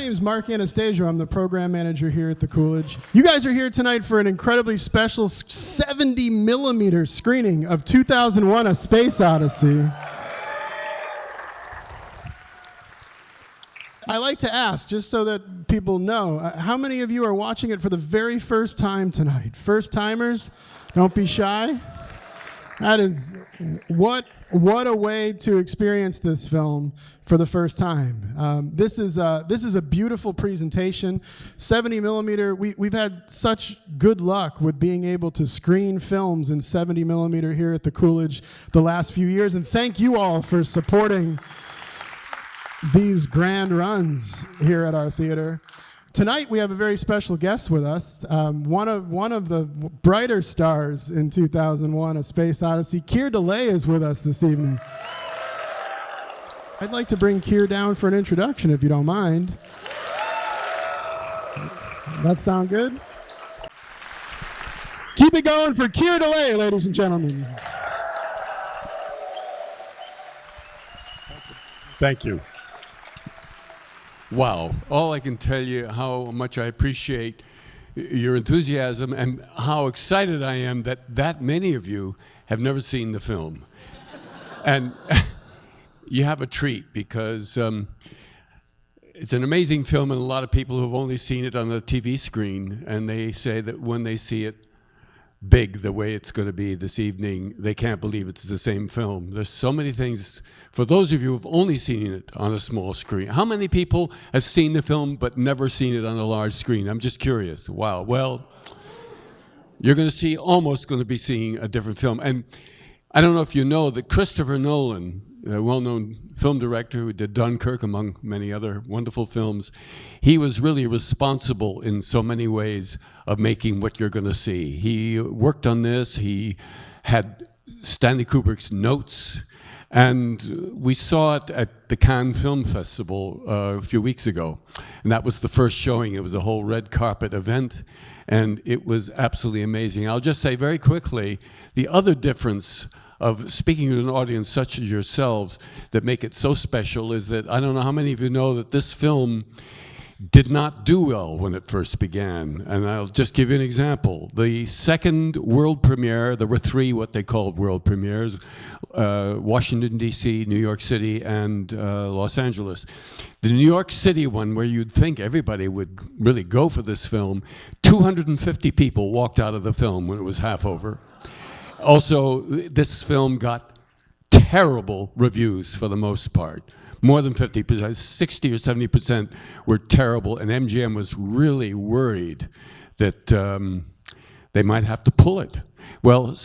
name's Mark Anastasio. I'm the program manager here at the Coolidge. You guys are here tonight for an incredibly special 70mm screening of 2001: A Space Odyssey. I like to ask, just so that people know, how many of you are watching it for the very first time tonight? First timers, don't be shy. That is, what a way to experience this film for the first time. This is a beautiful presentation. 70mm, we've had such good luck with being able to screen films in 70mm here at the Coolidge the last few years, and thank you all for supporting these grand runs here at our theater. Tonight we have a very special guest with us, one of the brighter stars in 2001: A Space Odyssey. Keir Dullea is with us this evening. I'd like to bring Keir down for an introduction, if you don't mind. That sound good? Keep it going for Keir Dullea, ladies and gentlemen. Thank you. Wow. All I can tell you how much I appreciate your enthusiasm and how excited I am that many of you have never seen the film. And you have a treat, because it's an amazing film, and a lot of people who have only seen it on a TV screen, and they say that when they see it big the way it's going to be this evening, they can't believe it's the same film. There's so many things. For those of you who've only seen it on a small screen, how many people have seen the film but never seen it on a large screen? I'm just curious. Wow. Well, you're going to be seeing a different film. And I don't know if you know that Christopher Nolan, a well-known film director who did Dunkirk, among many other wonderful films, he was really responsible in so many ways of making what you're going to see. He worked on this. He had Stanley Kubrick's notes, and we saw it at the Cannes Film Festival a few weeks ago, and that was the first showing. It was a whole red carpet event, and it was absolutely amazing. I'll just say very quickly, the other difference of speaking to an audience such as yourselves that make it so special is that I don't know how many of you know that this film did not do well when it first began. And I'll just give you an example. The second world premiere, there were three what they called world premieres, Washington, D.C., New York City, and Los Angeles. The New York City one, where you'd think everybody would really go for this film, 250 people walked out of the film when it was half over. Also, this film got terrible reviews for the most part. More than 50%, 60 or 70% were terrible, and MGM was really worried that they might have to pull it. Well,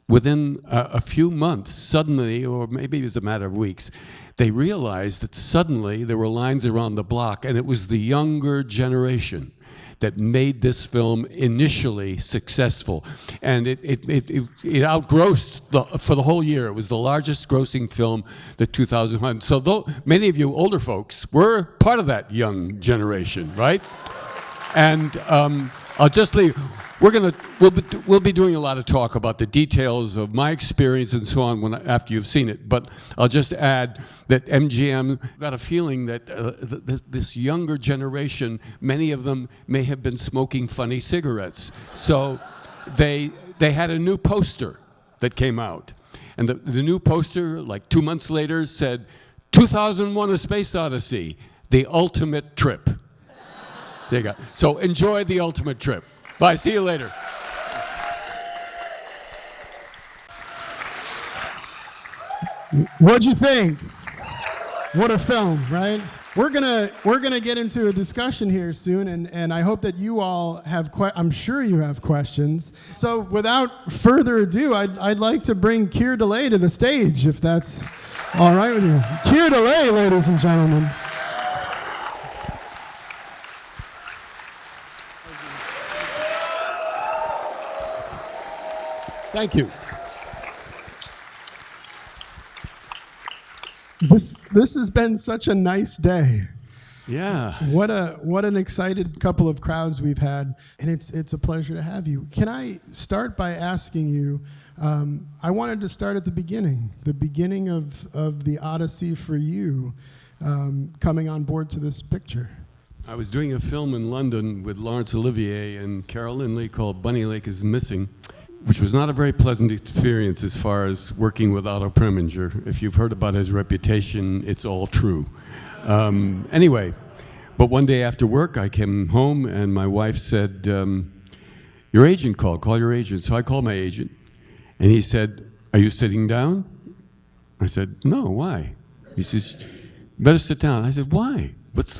within a few months, suddenly, or maybe it was a matter of weeks, they realized that suddenly there were lines around the block, and it was the younger generation that made this film initially successful. And it outgrossed, for the whole year, it was the largest grossing film, the 2001. So though many of you older folks were part of that young generation, right? And I'll just leave. We'll be doing a lot of talk about the details of my experience and so on after you've seen it. But I'll just add that MGM got a feeling that this younger generation, many of them may have been smoking funny cigarettes. So they had a new poster that came out, and the new poster, like 2 months later, said, "2001: A Space Odyssey, the ultimate trip." There you go. So enjoy the ultimate trip. Bye. See you later. What'd you think? What a film, right? We're gonna get into a discussion here soon, and I hope that you all have. I'm sure you have questions. So without further ado, I'd like to bring Keir Dullea to the stage, if that's all right with you. Keir Dullea, ladies and gentlemen. Thank you. This has been such a nice day. Yeah. What an excited couple of crowds we've had, and it's a pleasure to have you. Can I start by asking you? I wanted to start at the beginning of the Odyssey for you, coming on board to this picture. I was doing a film in London with Laurence Olivier and Carol Lindley called Bunny Lake is Missing, which was not a very pleasant experience as far as working with Otto Preminger. If you've heard about his reputation, it's all true. Anyway, but one day after work, I came home and my wife said, your agent called, call your agent. So I called my agent and he said, are you sitting down? I said, no, why? He says, you better sit down. I said, why?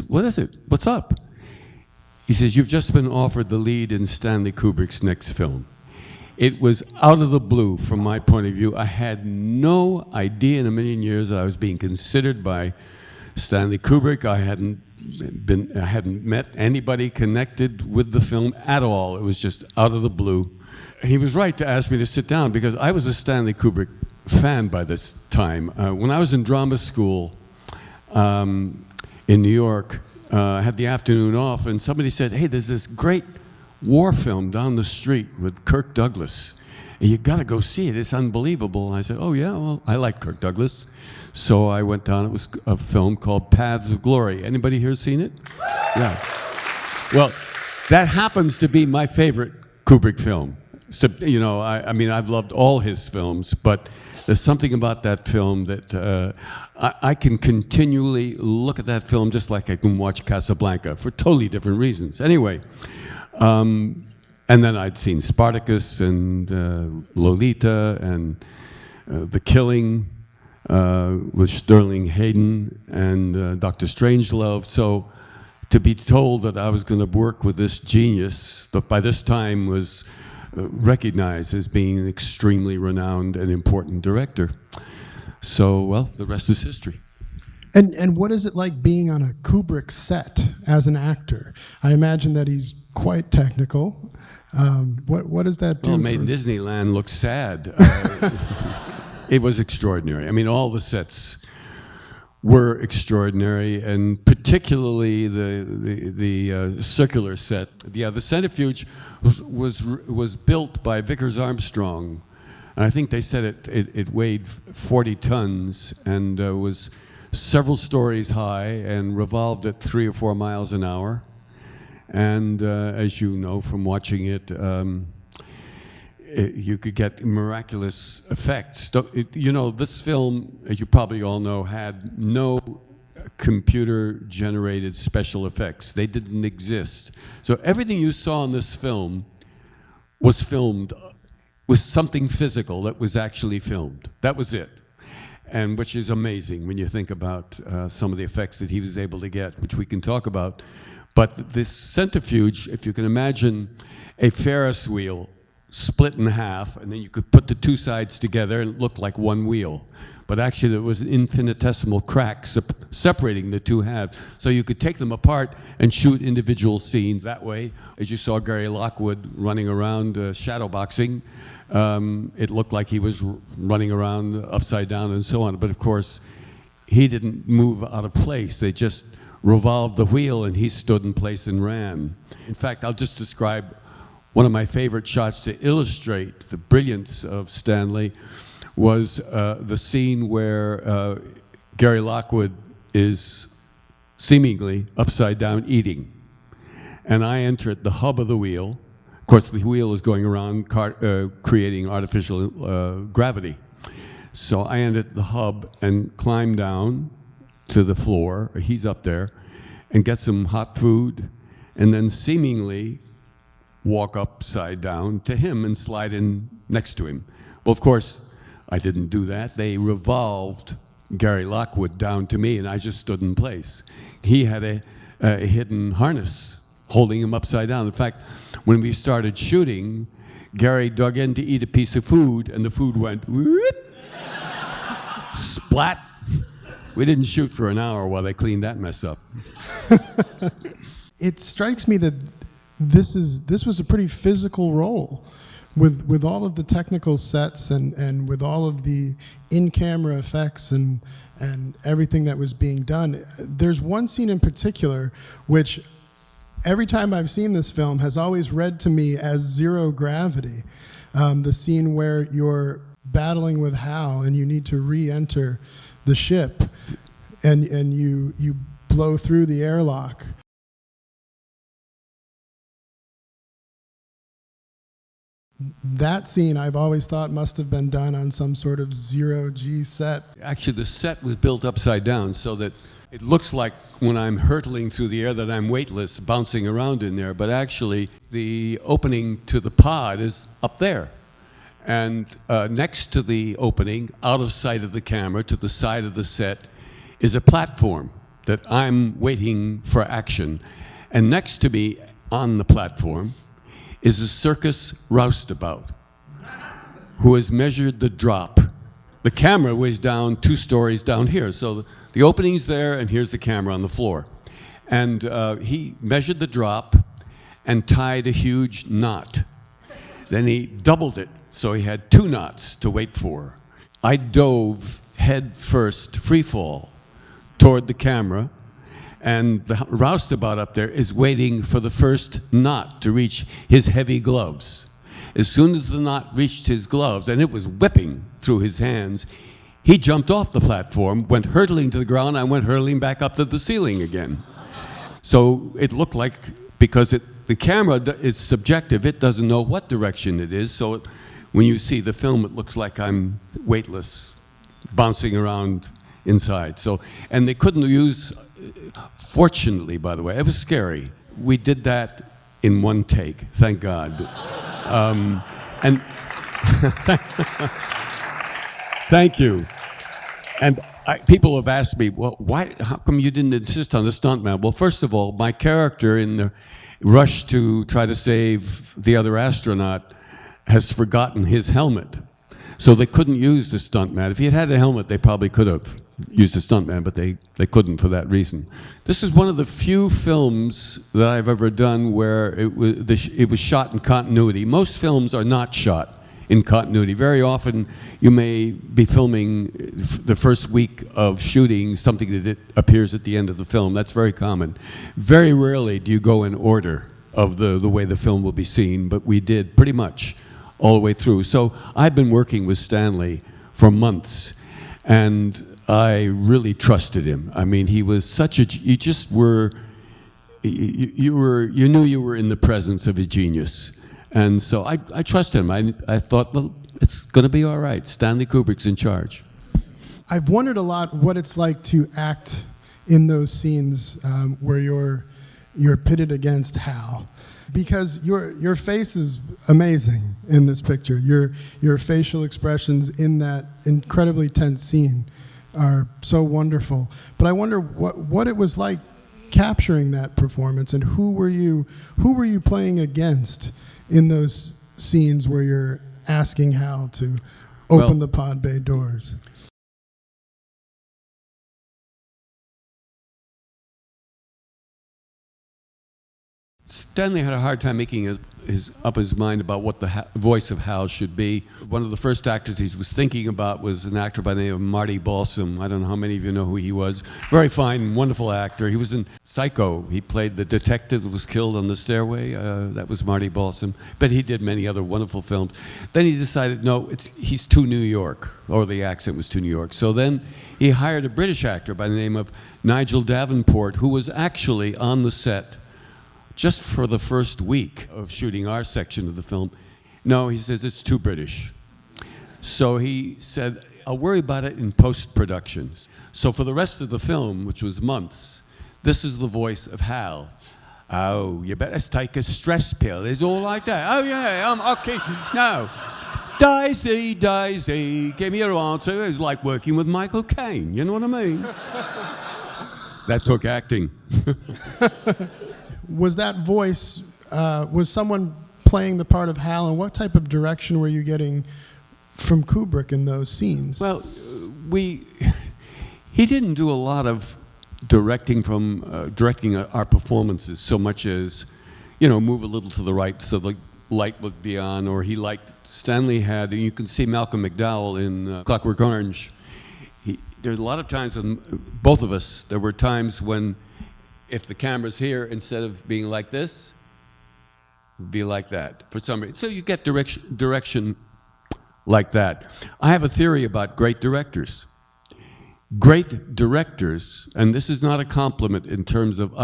What is it? What's up? He says, you've just been offered the lead in Stanley Kubrick's next film. It was out of the blue from my point of view. I had no idea in a million years that I was being considered by Stanley Kubrick. I hadn't met anybody connected with the film at all. It was just out of the blue. He was right to ask me to sit down because I was a Stanley Kubrick fan by this time. When I was in drama school in New York, I had the afternoon off, and somebody said, hey, there's this great war film down the street with Kirk Douglas. And you got to go see it. It's unbelievable. And I said, oh, yeah, well, I like Kirk Douglas. So I went down. It was a film called Paths of Glory. Anybody here seen it? Yeah. Well, that happens to be my favorite Kubrick film. So, you know, I mean, I've loved all his films, but there's something about that film that I can continually look at that film just like I can watch Casablanca for totally different reasons. Anyway, and then I'd seen Spartacus and Lolita and The Killing with Sterling Hayden and Dr. Strangelove. So to be told that I was going to work with this genius that by this time was recognized as being an extremely renowned and important director. So, well, the rest is history. And what is it like being on a Kubrick set as an actor? I imagine that he's quite technical. What does that do? Well, it made Disneyland look sad. It was extraordinary. I mean, all the sets were extraordinary, and particularly the circular set. Yeah, the centrifuge was built by Vickers Armstrong, and I think they said it weighed 40 tons and was several stories high and revolved at 3 or 4 miles an hour. And as you know from watching it, you could get miraculous effects. You know, this film, as you probably all know, had no computer-generated special effects. They didn't exist. So everything you saw in this film was something physical that was actually filmed. That was it. And which is amazing when you think about some of the effects that he was able to get, which we can talk about. But this centrifuge, if you can imagine a Ferris wheel split in half, and then you could put the two sides together and it looked like one wheel. But actually there was an infinitesimal crack separating the two halves. So you could take them apart and shoot individual scenes that way. As you saw Gary Lockwood running around shadowboxing, it looked like he was running around upside down and so on. But of course, he didn't move out of place. They just revolved the wheel and he stood in place and ran. In fact, I'll just describe one of my favorite shots to illustrate the brilliance of Stanley was the scene where Gary Lockwood is seemingly upside down eating. And I enter at the hub of the wheel. Of course, the wheel is going around creating artificial gravity. So I enter at the hub and climb down to the floor, he's up there, and get some hot food, and then seemingly walk upside down to him and slide in next to him. Well, of course, I didn't do that. They revolved Gary Lockwood down to me, and I just stood in place. He had a hidden harness holding him upside down. In fact, when we started shooting, Gary dug in to eat a piece of food, and the food went whoop, splat. We didn't shoot for an hour while they cleaned that mess up. It strikes me that this was a pretty physical role with all of the technical sets and with all of the in-camera effects and everything that was being done. There's one scene in particular which every time I've seen this film has always read to me as zero gravity. The scene where you're battling with Hal and you need to re-enter the ship and you blow through the airlock. That scene I've always thought must have been done on some sort of zero-G set. Actually, the set was built upside down so that it looks like when I'm hurtling through the air that I'm weightless, bouncing around in there, but actually the opening to the pod is up there. And next to the opening, out of sight of the camera, to the side of the set, is a platform that I'm waiting for action. And next to me on the platform is a circus roustabout who has measured the drop. The camera weighs down 2 stories down here. So the opening's there, and here's the camera on the floor. And he measured the drop and tied a huge knot. Then he doubled it, so he had 2 knots to wait for. I dove head first, free fall, toward the camera, and the roustabout up there is waiting for the first knot to reach his heavy gloves. As soon as the knot reached his gloves, and it was whipping through his hands, he jumped off the platform, went hurtling to the ground, and went hurtling back up to the ceiling again. So it looked like, because the camera is subjective, it doesn't know what direction it is, so when you see the film, it looks like I'm weightless, bouncing around inside. So, and they couldn't use, fortunately, by the way, it was scary. We did that in 1 take, thank God. And thank you. And people have asked me, well, how come you didn't insist on the stuntman? Well, first of all, my character in the rush to try to save the other astronaut has forgotten his helmet. So they couldn't use the stuntman. If he had a helmet, they probably could have used a stuntman, but they couldn't for that reason. This is one of the few films that I've ever done where it was shot in continuity. Most films are not shot in continuity. Very often you may be filming the first week of shooting something that appears at the end of the film. That's very common. Very rarely do you go in order of the way the film will be seen, but we did pretty much all the way through. So I've been working with Stanley for months, and I really trusted him. I mean, he was such a, you just were, you knew you were in the presence of a genius. And so I trust him. I thought, well, it's going to be all right. Stanley Kubrick's in charge. I've wondered a lot what it's like to act in those scenes where you're pitted against Hal, because your face is amazing in this picture. Your facial expressions in that incredibly tense scene are so wonderful. But I wonder what it was like capturing that performance, and who were you playing against in those scenes where you're asking Hal to open the pod bay doors? Stanley had a hard time making up his mind about what the voice of Hal should be. One of the first actors he was thinking about was an actor by the name of Marty Balsam. I don't know how many of you know who he was. Very fine, wonderful actor. He was in Psycho. He played the detective that was killed on the stairway. That was Marty Balsam. But he did many other wonderful films. Then he decided, no, he's too New York, or the accent was too New York. So then he hired a British actor by the name of Nigel Davenport, who was actually on the set just for the first week of shooting our section of the film. No, he says, it's too British. So he said, I'll worry about it in post-production. So for the rest of the film, which was months, this is the voice of Hal. Oh, you better take a stress pill. It's all like that. Oh, yeah, okay. No. Daisy, Daisy, give me your answer. It was like working with Michael Caine. You know what I mean? That took acting. Was that voice, was someone playing the part of Hal, and what type of direction were you getting from Kubrick in those scenes? Well, he didn't do a lot of directing our performances so much as, move a little to the right so the light would be on, or Stanley had, and you can see Malcolm McDowell in Clockwork Orange. There's a lot of times when, both of us, there were times when if the camera's here, instead of being like this, it would be like that for some reason. So you get direction like that. I have a theory about great directors. Great directors, and this is not a compliment in terms of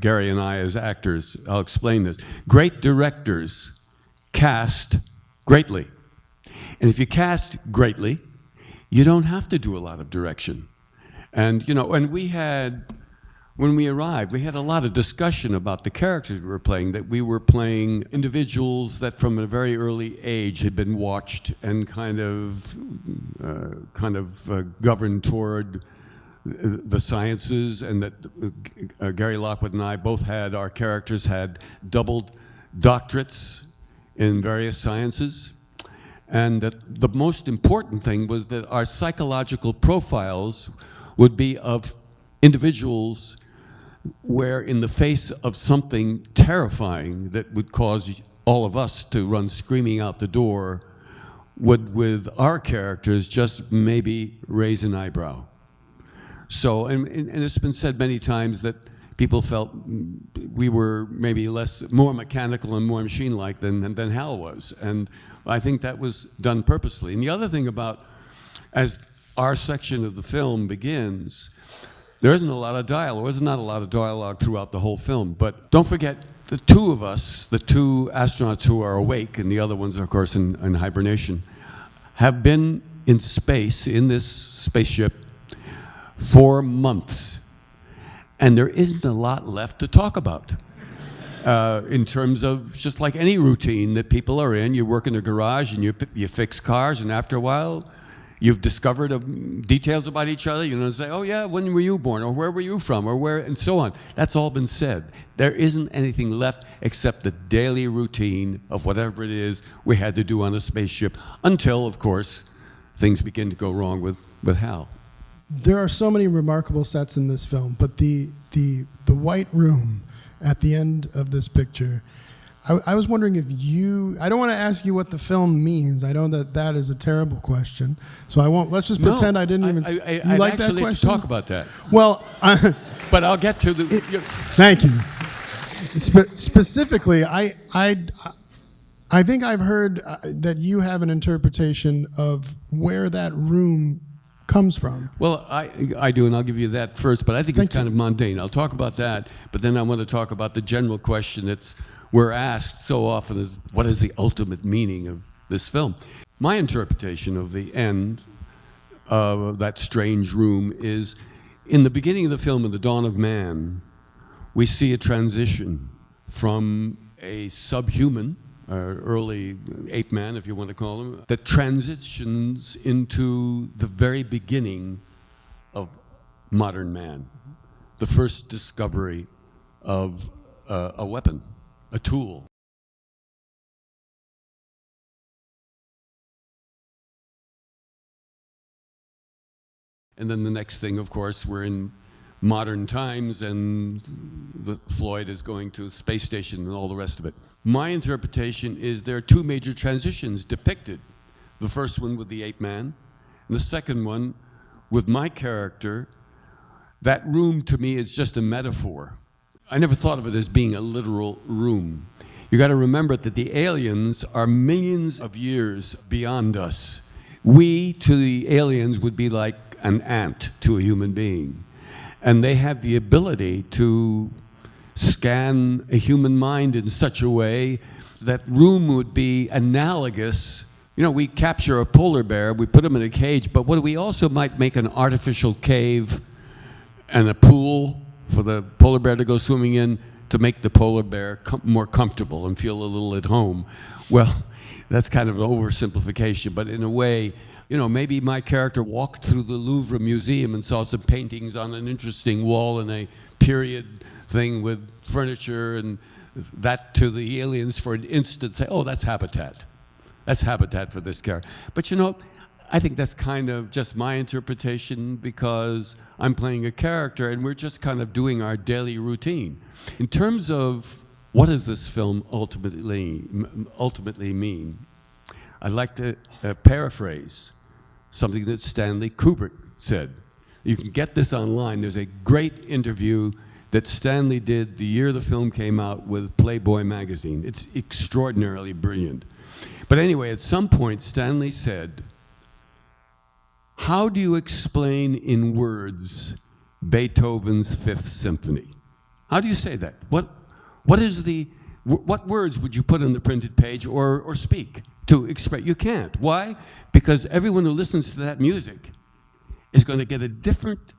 Gary and I as actors, I'll explain this. Great directors cast greatly. And if you cast greatly, you don't have to do a lot of direction. And, and when we arrived, we had a lot of discussion about the characters we were playing, that we were playing individuals that from a very early age had been watched and kind of governed toward the sciences, and that Gary Lockwood and I both our characters had double doctorates in various sciences. And that the most important thing was that our psychological profiles would be of individuals where in the face of something terrifying that would cause all of us to run screaming out the door, would with our characters just maybe raise an eyebrow. So, and it's been said many times that people felt we were maybe more mechanical and more machine-like than Hal was. And I think that was done purposely. And the other thing about, as our section of the film begins, there isn't a lot of dialogue. There's not a lot of dialogue throughout the whole film. But don't forget, the two of us, the two astronauts who are awake, and the other ones, of course, in hibernation, have been in space, in this spaceship, for months. And there isn't a lot left to talk about in terms of just like any routine that people are in. You work in a garage and you fix cars, and after a while, you've discovered details about each other. Say, oh yeah, when were you born, or where were you from, or where, and so on. That's all been said. There isn't anything left except the daily routine of whatever it is we had to do on a spaceship, until, of course, things begin to go wrong with Hal. There are so many remarkable sets in this film, but the white room at the end of this picture, I was wondering if I don't want to ask you what the film means. I know that is a terrible question, so I won't. Let's just pretend I didn't even. You like that question? Talk about that. Well, but I'll get to the. Thank you. Specifically, I think I've heard that you have an interpretation of where that room comes from. Well, I do, and I'll give you that first, but I think it's kind of mundane. I'll talk about that, but then I want to talk about the general question that's we're asked so often is, what is the ultimate meaning of this film? My interpretation of the end of that strange room is, in the beginning of the film, in The Dawn of Man, we see a transition from a subhuman, early ape man, if you want to call him, that transitions into the very beginning of modern man, the first discovery of a weapon, a tool. And then the next thing, of course, we're in modern times, and Floyd is going to a space station and all the rest of it. My interpretation is there are two major transitions depicted. The first one with the ape man, and the second one with my character. That room to me is just a metaphor. I never thought of it as being a literal room. You got to remember that the aliens are millions of years beyond us. We, to the aliens, would be like an ant to a human being. And they have the ability to scan a human mind in such a way that room would be analogous. We capture a polar bear, we put him in a cage, but what we also might make an artificial cave and a pool for the polar bear to go swimming in to make the polar bear more comfortable and feel a little at home. Well, that's kind of an oversimplification, but in a way, maybe my character walked through the Louvre Museum and saw some paintings on an interesting wall in a period thing with furniture, and that to the aliens for an instant say, oh, that's habitat. That's habitat for this character. But I think that's kind of just my interpretation, because I'm playing a character and we're just kind of doing our daily routine. In terms of what does this film ultimately mean, I'd like to paraphrase something that Stanley Kubrick said. You can get this online. There's a great interview that Stanley did the year the film came out with Playboy magazine. It's extraordinarily brilliant. But anyway, at some point, Stanley said, how do you explain in words Beethoven's Fifth Symphony? How do you say that? What words would you put on the printed page or speak? to express. You can't. Why? Because everyone who listens to that music is going to get a different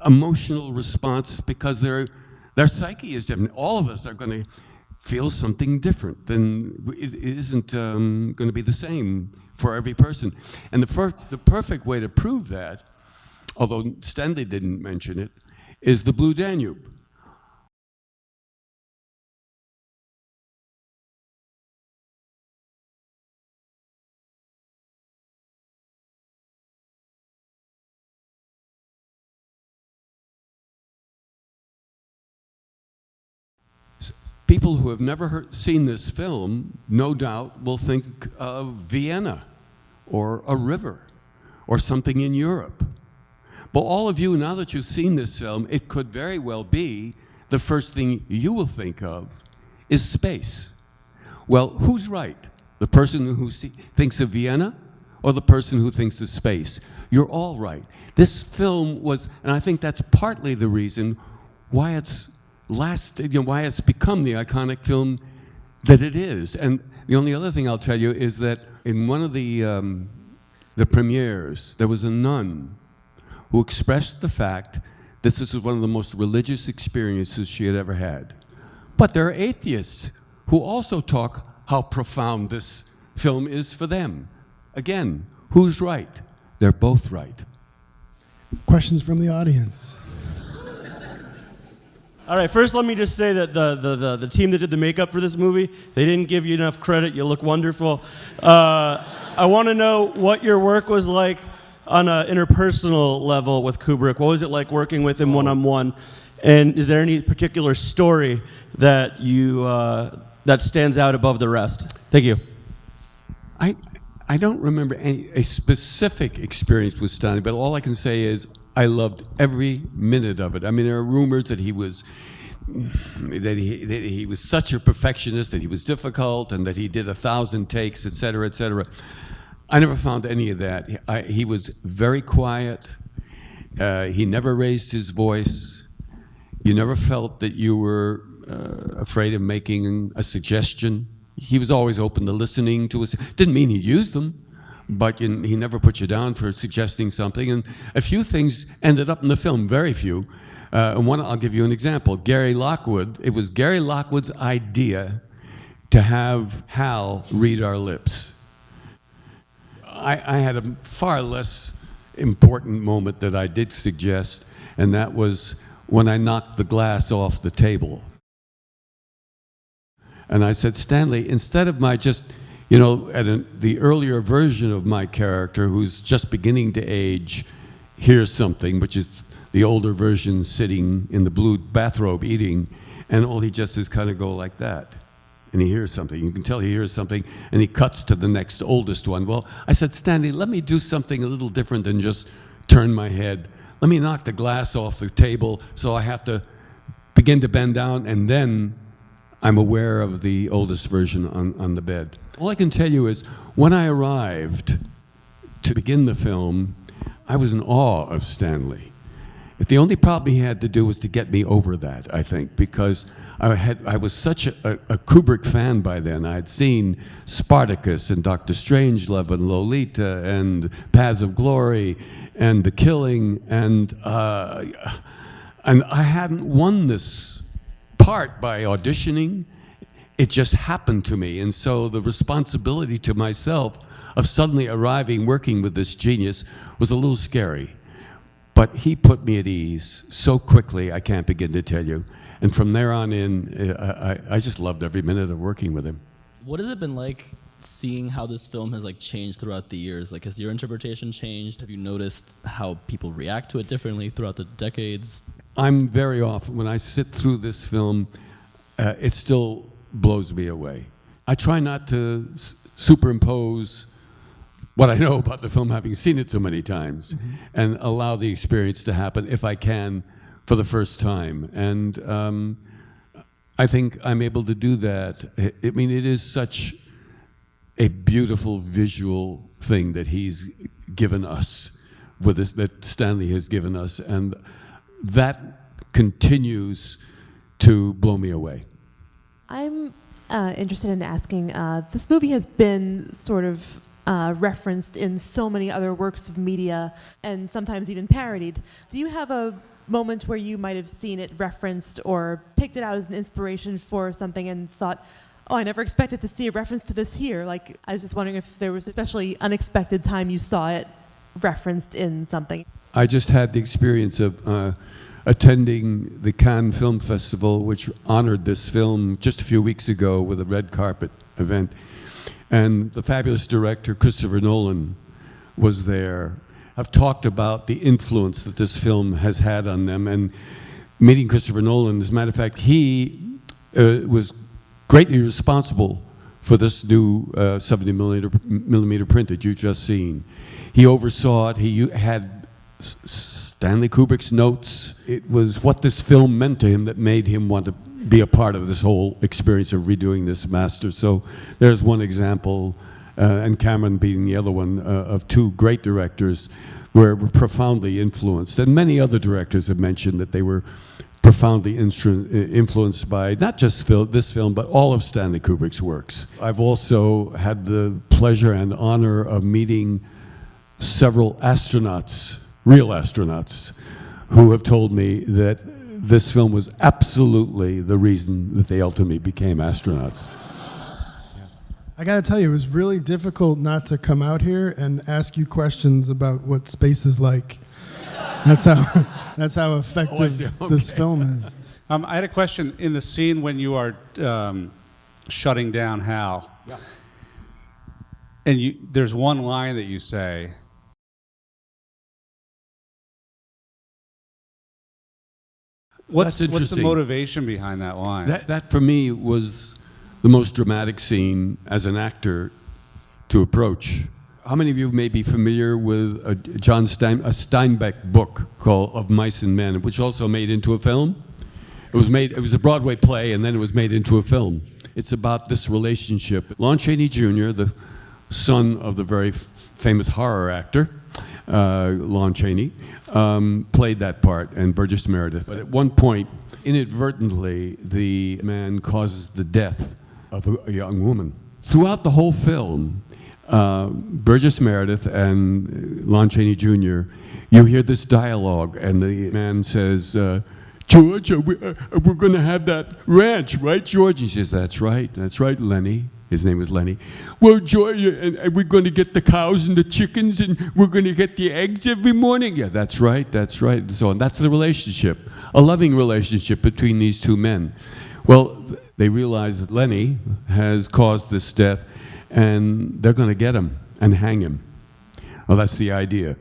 emotional response because their psyche is different. All of us are going to feel something different. It isn't going to be the same for every person. And the perfect way to prove that, although Stanley didn't mention it, is the Blue Danube. People who have never seen this film, no doubt, will think of Vienna or a river or something in Europe. But all of you, now that you've seen this film, it could very well be the first thing you will think of is space. Well, who's right? The person who thinks of Vienna or the person who thinks of space? You're all right. This film was, and I think that's partly the reason why it's why it's become the iconic film that it is. And the only other thing I'll tell you is that in one of the premieres, there was a nun who expressed the fact that this was one of the most religious experiences she had ever had. But there are atheists who also talk how profound this film is for them. Again, who's right? They're both right. Questions from the audience? All right, first let me just say that the team that did the makeup for this movie, they didn't give you enough credit. You look wonderful. I want to know what your work was like on an interpersonal level with Kubrick. What was it like working with him one-on-one? And is there any particular story that you that stands out above the rest? Thank you. I don't remember a specific experience with Stanley, but all I can say is I loved every minute of it. I mean, there are rumors that he was such a perfectionist, that he was difficult, and that he did 1,000 takes, et cetera, et cetera. I never found any of that. He was very quiet. He never raised his voice. You never felt that you were afraid of making a suggestion. He was always open to listening to us. Didn't mean he used them, but he never put you down for suggesting something. And a few things ended up in the film, very few. And one, I'll give you an example. Gary Lockwood, it was Gary Lockwood's idea to have Hal read our lips. I had a far less important moment that I did suggest, and that was when I knocked the glass off the table. And I said, Stanley, instead of my just, the earlier version of my character who's just beginning to age, hears something, which is the older version sitting in the blue bathrobe eating, and all he just is kind of go like that. And he hears something. You can tell he hears something, and he cuts to the next oldest one. Well, I said, Stanley, let me do something a little different than just turn my head. Let me knock the glass off the table so I have to begin to bend down, and then I'm aware of the oldest version on the bed. All I can tell you is when I arrived to begin the film, I was in awe of Stanley. The only problem he had to do was to get me over that, I think, because I was such a Kubrick fan by then. I had seen Spartacus and Dr. Strangelove and Lolita and Paths of Glory and The Killing, and I hadn't won this part by auditioning. It just happened to me, and so the responsibility to myself of suddenly arriving, working with this genius, was a little scary. But he put me at ease so quickly, I can't begin to tell you. And from there on in, I just loved every minute of working with him. What has it been like seeing how this film has changed throughout the years? Has your interpretation changed? Have you noticed how people react to it differently throughout the decades? I'm very often, when I sit through this film, it still blows me away. I try not to superimpose what I know about the film, having seen it so many times, and allow the experience to happen, if I can, for the first time. And I think I'm able to do that. I mean, it is such a beautiful visual thing that he's given us, with this, that Stanley has given us, and that continues to blow me away. I'm interested in asking, this movie has been sort of referenced in so many other works of media and sometimes even parodied. Do you have a moment where you might have seen it referenced or picked it out as an inspiration for something and thought, oh, I never expected to see a reference to this here? Like, I was just wondering if there was an especially unexpected time you saw it referenced in something. I just had the experience of attending the Cannes Film Festival, which honored this film just a few weeks ago with a red carpet event. And the fabulous director, Christopher Nolan, was there. I've talked about the influence that this film has had on them. And meeting Christopher Nolan, as a matter of fact, he was greatly responsible for this new 70 millimeter print that you've just seen. He oversaw it. He had Stanley Kubrick's notes. It was what this film meant to him that made him want to be a part of this whole experience of redoing this master. So there's one example, and Cameron being the other one, of two great directors were profoundly influenced. And many other directors have mentioned that they were profoundly influenced by not just this film, but all of Stanley Kubrick's works. I've also had the pleasure and honor of meeting several astronauts, real astronauts, who have told me that this film was absolutely the reason that they ultimately became astronauts. I got to tell you, it was really difficult not to come out here and ask you questions about what space is like. That's how effective this film is. I had a question in the scene when you are shutting down Hal. Yeah. And there's one line that you say. What's the motivation behind that line? That for me was the most dramatic scene as an actor to approach. How many of you may be familiar with a Steinbeck book called Of Mice and Men, which also made into a film? It was a Broadway play, and then it was made into a film. It's about this relationship. Lon Chaney Jr., the son of the very famous horror actor, Lon Chaney, played that part, and Burgess Meredith. But at one point, inadvertently, the man causes the death of a young woman. Throughout the whole film, Burgess Meredith and Lon Chaney Jr., you hear this dialogue, and the man says, George, we're going to have that ranch, right, George? He says, that's right, Lenny. His name was Lenny. Well, George, and we're going to get the cows and the chickens, and we're going to get the eggs every morning. Yeah, that's right. And so on. That's the relationship, a loving relationship between these two men. Well, they realize that Lenny has caused this death, and they're going to get him and hang him. Well, that's the idea.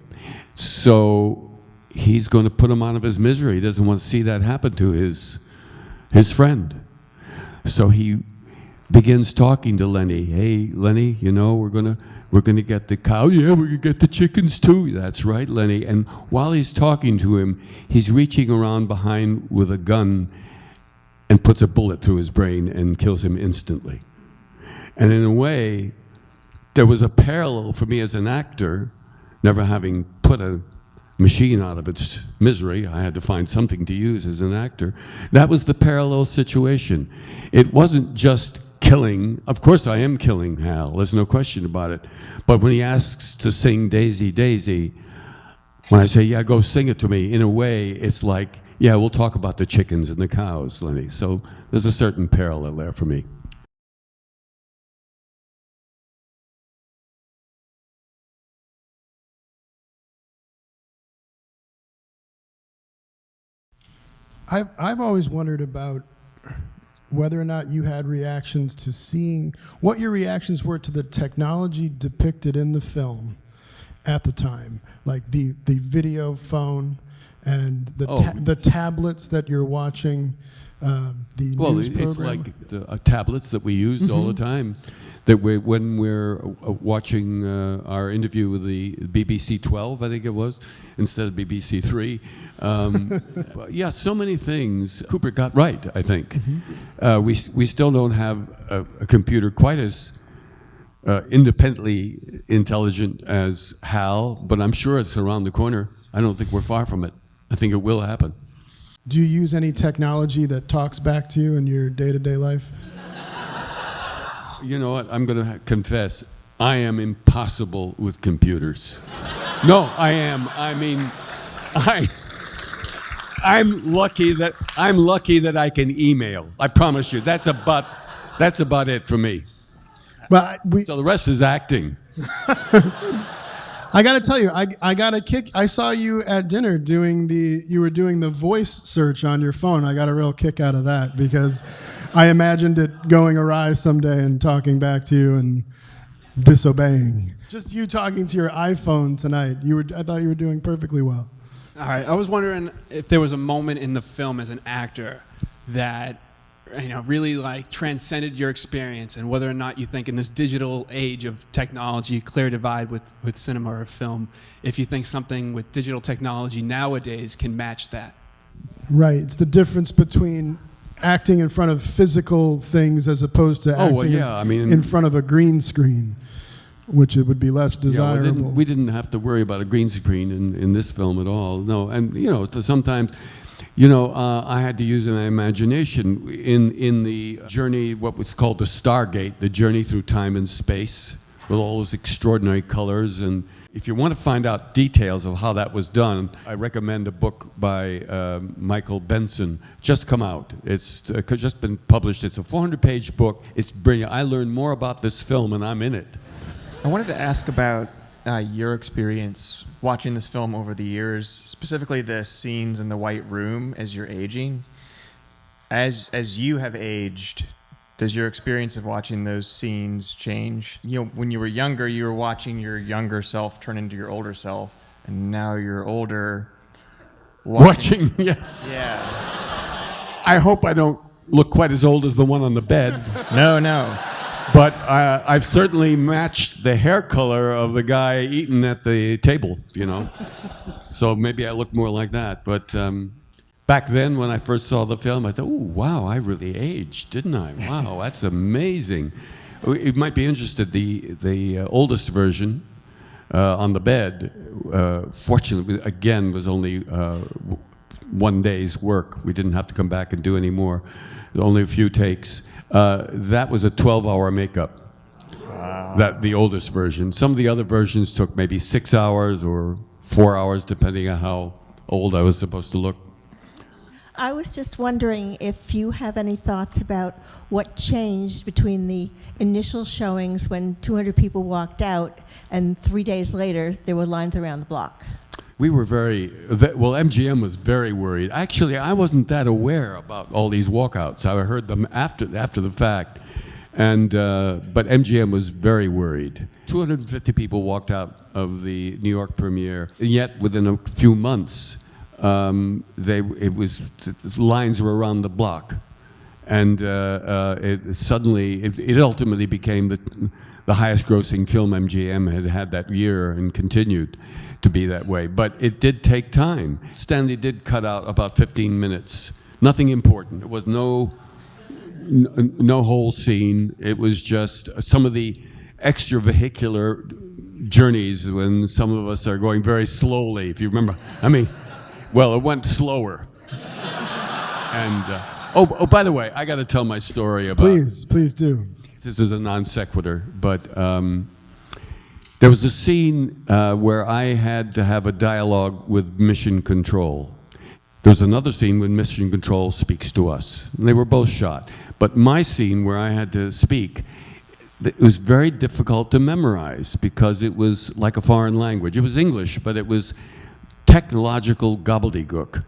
So he's going to put him out of his misery. He doesn't want to see that happen to his friend. So he begins talking to Lenny. Hey, Lenny, we're gonna get the cow. Yeah, we're gonna get the chickens too. That's right, Lenny. And while he's talking to him, he's reaching around behind with a gun and puts a bullet through his brain and kills him instantly. And in a way, there was a parallel for me as an actor, never having put a machine out of its misery. I had to find something to use as an actor. That was the parallel situation. It wasn't just killing. Of course I am killing Hal, there's no question about it. But when he asks to sing Daisy, Daisy, when I say, yeah, go sing it to me, in a way, it's like, yeah, we'll talk about the chickens and the cows, Lenny. So there's a certain parallel there for me. I've always wondered about whether or not you had reactions to seeing, what your reactions were to the technology depicted in the film at the time, like the video phone and the tablets that you're watching, the news program. It's like the tablets that we use all the time. That when we're watching our interview with the BBC 12, I think it was, instead of BBC 3. Yeah, so many things Kubrick got right, I think. We still don't have a computer quite as independently intelligent as HAL, but I'm sure it's around the corner. I don't think we're far from it. I think it will happen. Do you use any technology that talks back to you in your day-to-day life? You know what? I'm going to confess. I am impossible with computers. No, I am. I mean, I'm lucky that I can email. I promise you. That's about it for me. But So the rest is acting. I got to tell you, I got a kick. I saw you at dinner you were doing the voice search on your phone. I got a real kick out of that because I imagined it going awry someday and talking back to you and disobeying. Just you talking to your iPhone tonight. I thought you were doing perfectly well. All right, I was wondering if there was a moment in the film as an actor that really like transcended your experience, and whether or not you think in this digital age of technology, clear divide with cinema or film, if you think something with digital technology nowadays can match that. Right. It's the difference between acting in front of physical things as opposed to acting in front of a green screen, which it would be less desirable. We didn't have to worry about a green screen in this film at all. No, and sometimes. I had to use my imagination in the journey, what was called the Stargate, the journey through time and space, with all those extraordinary colors. And if you want to find out details of how that was done, I recommend a book by Michael Benson, just come out. It's just been published. It's a 400-page book. It's brilliant. I learned more about this film, and I'm in it. I wanted to ask about your experience watching this film over the years, specifically the scenes in the White Room as you're aging. As you have aged, does your experience of watching those scenes change? When you were younger, you were watching your younger self turn into your older self, and now you're older. Watching, yes. Yeah. I hope I don't look quite as old as the one on the bed. No. But I've certainly matched the hair color of the guy eating at the table, So maybe I look more like that. But back then, when I first saw the film, I thought, "Oh, wow, I really aged, didn't I? Wow, that's amazing." You might be interested. The oldest version on the bed, fortunately, again, was only 1 day's work. We didn't have to come back and do any more. Only a few takes. That was a 12-hour makeup. Wow. The oldest version. Some of the other versions took maybe 6 hours or 4 hours, depending on how old I was supposed to look. I was just wondering if you have any thoughts about what changed between the initial showings when 200 people walked out and 3 days later there were lines around the block. We were MGM was very worried. Actually, I wasn't that aware about all these walkouts. I heard them after the fact, but MGM was very worried. 250 people walked out of the New York premiere, and yet within a few months, lines were around the block, and it ultimately became the highest-grossing film MGM had that year and continued to be that way. But it did take time. Stanley did cut out about 15 minutes. Nothing important. It was no whole scene. It was just some of the extravehicular journeys when some of us are going very slowly, if you remember. It went slower. And, by the way, I got to tell my story about... Please do. This is a non sequitur, but there was a scene where I had to have a dialogue with Mission Control. There's another scene when Mission Control speaks to us. And they were both shot. But my scene where I had to speak, it was very difficult to memorize because it was like a foreign language. It was English, but it was technological gobbledygook.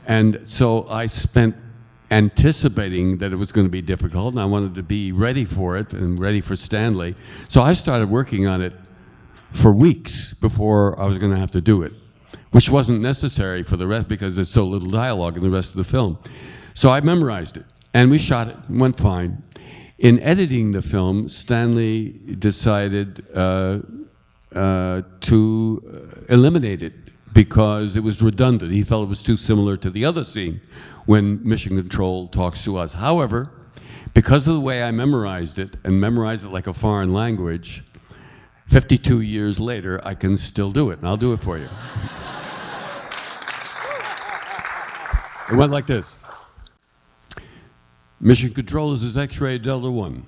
And so I spent anticipating that it was going to be difficult, and I wanted to be ready for it and ready for Stanley. So I started working on it for weeks before I was going to have to do it, which wasn't necessary for the rest because there's so little dialogue in the rest of the film. So I memorized it, and we shot it. It went fine. In editing the film, Stanley decided to eliminate it because it was redundant. He felt it was too similar to the other scene when Mission Control talks to us. However, because of the way I memorized it, and memorized it like a foreign language, 52 years later, I can still do it, and I'll do it for you. It went like this. Mission Control, this is X-Ray Delta 1.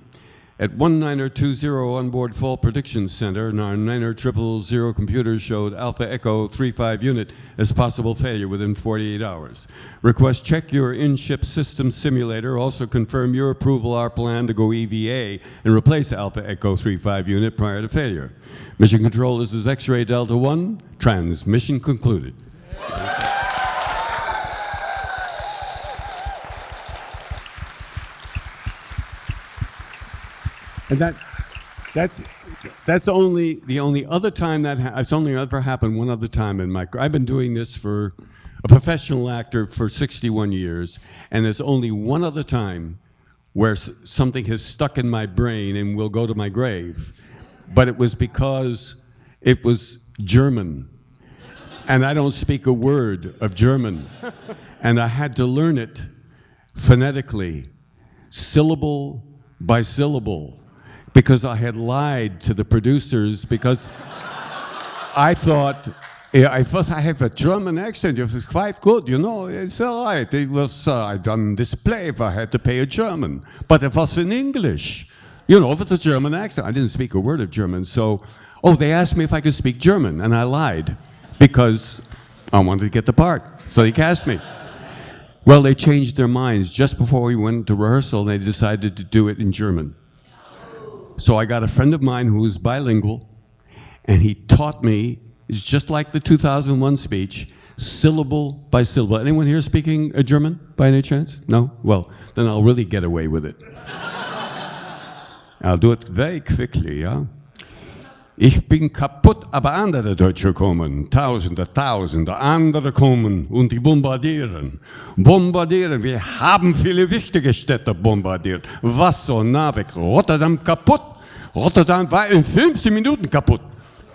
At 1920 onboard fault prediction center, our 90000 computers showed Alpha Echo 35 unit as possible failure within 48 hours. Request check your in-ship system simulator. Also confirm your approval our plan to go EVA and replace Alpha Echo 35 unit prior to failure. Mission control, this is X-ray Delta 1. Transmission concluded. And that's only the only other time it's only ever happened one other time in my. I've been doing this for a professional actor for 61 years, and there's only one other time where something has stuck in my brain and will go to my grave, but it was because it was German, and I don't speak a word of German, and I had to learn it phonetically, syllable by syllable. Because I had lied to the producers because I thought I have a German accent. It was quite good, you know. It's all right. It was I'd done this play if I had to pay a German, but it was in English, you know, with a German accent. I didn't speak a word of German, so they asked me if I could speak German, and I lied because I wanted to get the part. So they cast me. Well, they changed their minds just before we went to rehearsal. They decided to do it in German. So I got a friend of mine who was bilingual, and he taught me, it's just like the 2001 speech, syllable by syllable. Anyone here speaking German by any chance? No? Well, then I'll really get away with it. I'll do it very quickly, yeah? Ich bin kaputt, aber andere Deutsche kommen. Tausende andere kommen und die bombardieren. Bombardieren, wir haben viele wichtige Städte bombardiert. Wasser, Narvik, Rotterdam kaputt. Rotterdam war in 15 Minuten kaputt.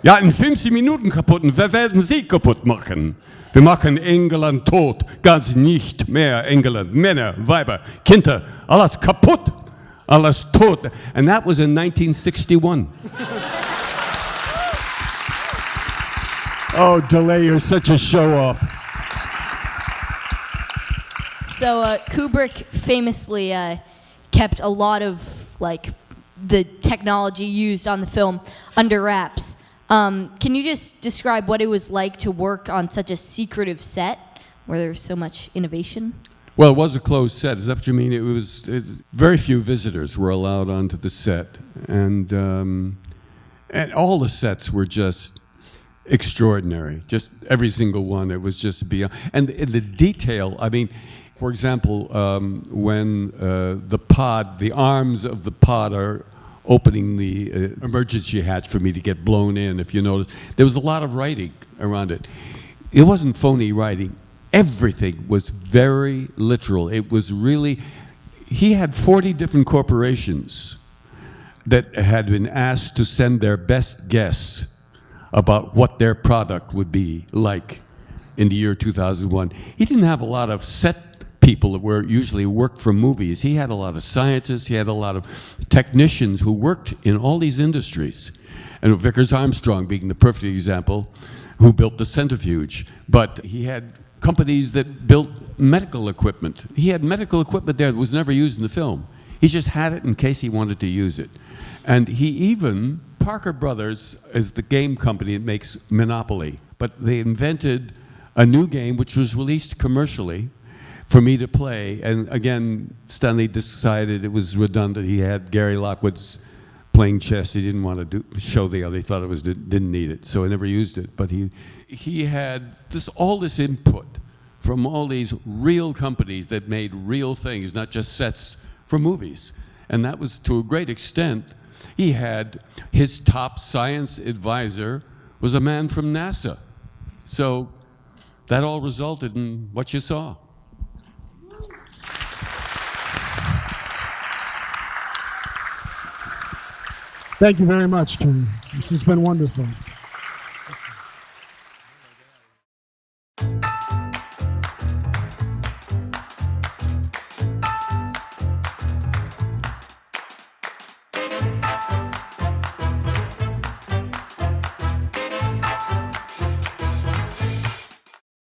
Ja, in 15 Minuten kaputt. Und wir werden sie kaputt machen. Wir machen England tot. Ganz nicht mehr England. Männer, Weiber, Kinder, alles kaputt. Alles tot. And that was in 1961. Oh, Dullea, you're such a show-off. So Kubrick famously kept a lot of the technology used on the film under wraps. Can you just describe what it was like to work on such a secretive set where there was so much innovation? Well, it was a closed set. Is that what you mean? Very few visitors were allowed onto the set, and all the sets were just extraordinary. Just every single one. It was just beyond. And the detail. I mean, for example, when the arms of the pod are opening the emergency hatch for me to get blown in, if you notice, there was a lot of writing around it. It wasn't phony writing. Everything was very literal. It was really, he had 40 different corporations that had been asked to send their best guess about what their product would be like in the year 2001. He didn't have a lot of set people that were usually worked for movies. He had a lot of scientists, he had a lot of technicians who worked in all these industries. And Vickers Armstrong being the perfect example, who built the centrifuge. But he had companies that built medical equipment. He had medical equipment there that was never used in the film. He just had it in case he wanted to use it. And Parker Brothers is the game company that makes Monopoly, but they invented a new game which was released commercially for me to play. And again, Stanley decided it was redundant. He had Gary Lockwood's playing chess. He didn't want to show the other. He thought didn't need it, so he never used it. But he had all this input from all these real companies that made real things, not just sets for movies. And that was, to a great extent, he had his top science advisor was a man from NASA. So that all resulted in what you saw. Thank you very much, Ken. This has been wonderful.